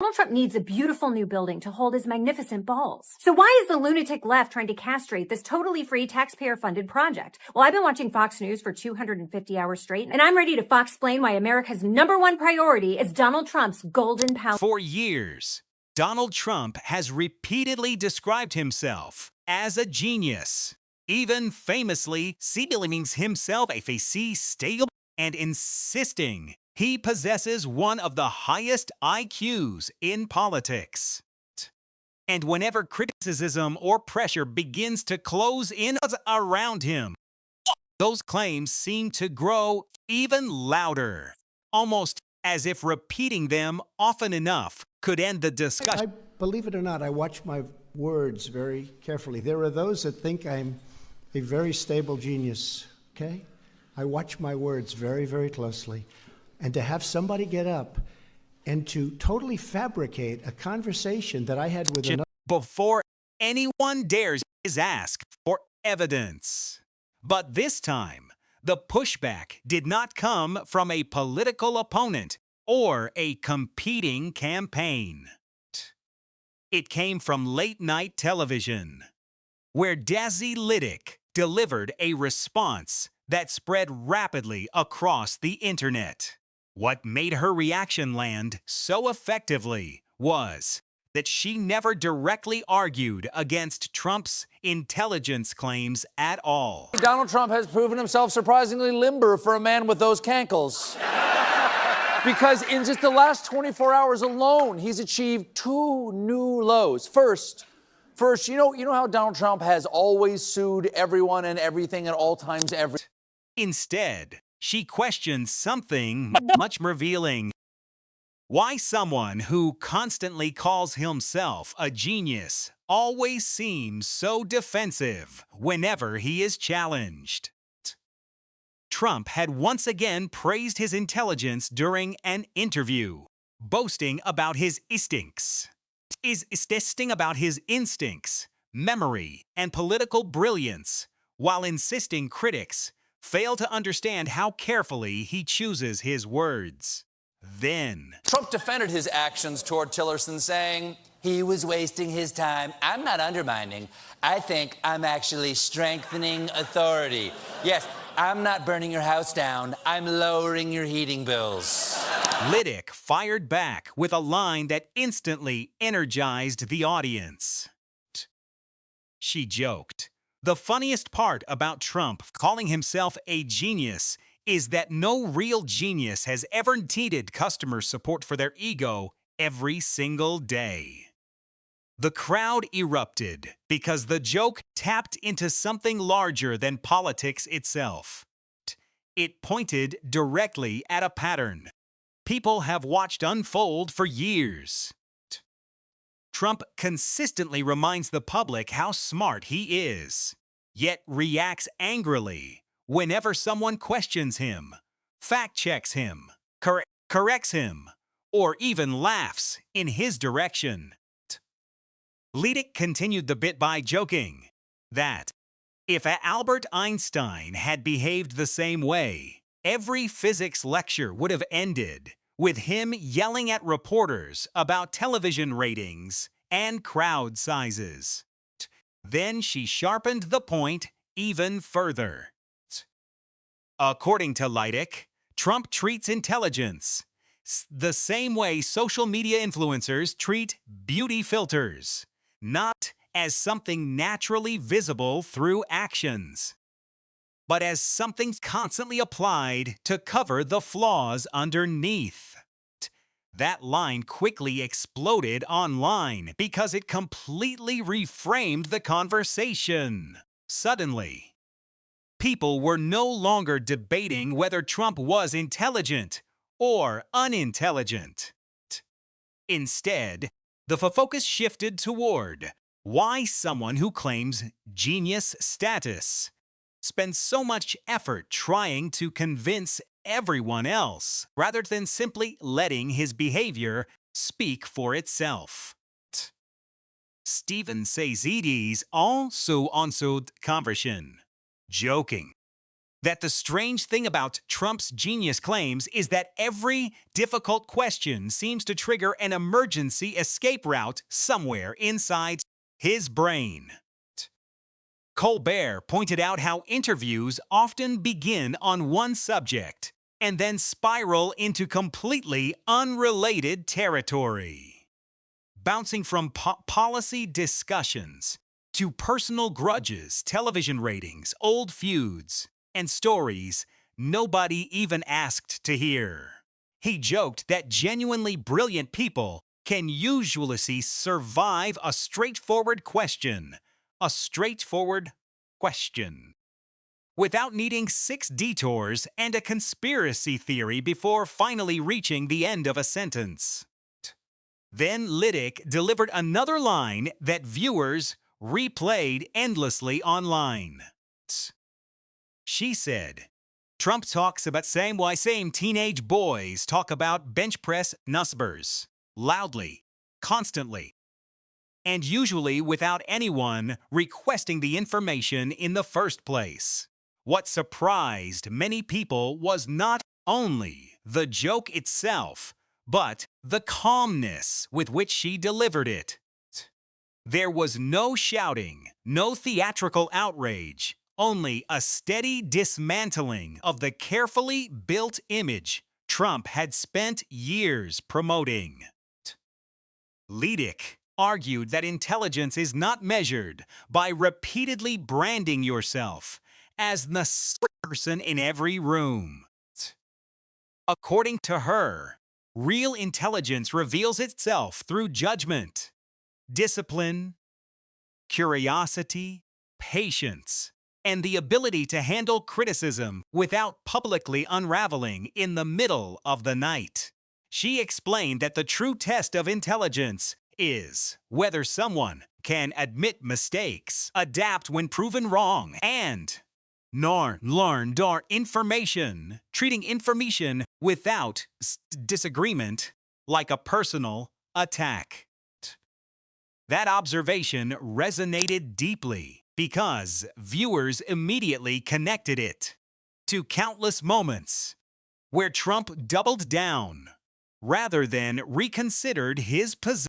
Donald Trump needs a beautiful new building to hold his magnificent balls. So why is the lunatic left trying to castrate this totally free taxpayer-funded project? Well, I've been watching Fox News for 250 hours straight, and I'm ready to Fox-explain why America's #1 priority is Donald Trump's golden palace. For years, Donald Trump has repeatedly described himself as a genius, even famously labeling himself a facile stable and insisting he possesses one of the highest IQs in politics. And whenever criticism or pressure begins to close in around him, those claims seem to grow even louder, almost as if repeating them often enough could end the discussion. Believe it or not, I watch my words very carefully. There are those that think I'm a very stable genius, okay? I watch my words very, very closely. And to have somebody get up and to totally fabricate a conversation that I had with another... Before anyone dares ask for evidence. But this time, the pushback did not come from a political opponent or a competing campaign. It came from late-night television, where Desi Lydic delivered a response that spread rapidly across the internet. What made her reaction land so effectively was that she never directly argued against Trump's intelligence claims at all. Donald Trump has proven himself surprisingly limber for a man with those cankles. Because in just the last 24 hours alone, he's achieved 2 new lows. First, you know how Donald Trump has always sued everyone and everything at all times Instead, she questions something much more revealing. Why someone who constantly calls himself a genius always seems so defensive whenever he is challenged. Trump had once again praised his intelligence during an interview, boasting about his instincts. Memory, and political brilliance, while insisting critics fail to understand how carefully he chooses his words. Then Trump defended his actions toward Tillerson, saying he was wasting his time. I'm not undermining. I think I'm actually strengthening authority. Yes, I'm not burning your house down. I'm lowering your heating bills. Litic fired back with a line that instantly energized the audience. She joked, "The funniest part about Trump calling himself a genius is that no real genius has ever needed customer support for their ego every single day." The crowd erupted because the joke tapped into something larger than politics itself. It pointed directly at a pattern people have watched unfold for years. Trump consistently reminds the public how smart he is, yet reacts angrily whenever someone questions him, fact-checks him, corrects him, or even laughs in his direction. Litic continued the bit by joking that if Albert Einstein had behaved the same way, every physics lecture would have ended with him yelling at reporters about television ratings and crowd sizes. Then she sharpened the point even further. According to Litic, Trump treats intelligence the same way social media influencers treat beauty filters, not as something naturally visible through actions, but as something constantly applied to cover the flaws underneath. That line quickly exploded online because it completely reframed the conversation. Suddenly, people were no longer debating whether Trump was intelligent or unintelligent. Instead, the focus shifted toward why someone who claims genius status spends so much effort trying to convince everyone else rather than simply letting his behavior speak for itself. Stephen Sayzides also answered conversion, joking that the strange thing about Trump's genius claims is that every difficult question seems to trigger an emergency escape route somewhere inside his brain. Colbert pointed out how interviews often begin on one subject and then spiral into completely unrelated territory. Bouncing from policy discussions to personal grudges, television ratings, old feuds, and stories nobody even asked to hear. He joked that genuinely brilliant people can usually survive a straightforward question, without needing 6 detours and a conspiracy theory before finally reaching the end of a sentence. Then Litic delivered another line that viewers replayed endlessly online. She said, Trump talks about same teenage boys talk about bench press numbers, loudly, constantly, and usually without anyone requesting the information in the first place. What surprised many people was not only the joke itself, but the calmness with which she delivered it. There was no shouting, no theatrical outrage, only a steady dismantling of the carefully built image Trump had spent years promoting. Litic argued that intelligence is not measured by repeatedly branding yourself as the person in every room. According to her, real intelligence reveals itself through judgment, discipline, curiosity, patience, and the ability to handle criticism without publicly unraveling in the middle of the night. She explained that the true test of intelligence is whether someone can admit mistakes, adapt when proven wrong, and learn information, treating information without disagreement like a personal attack. That observation resonated deeply because viewers immediately connected it to countless moments where Trump doubled down rather than reconsidered his position.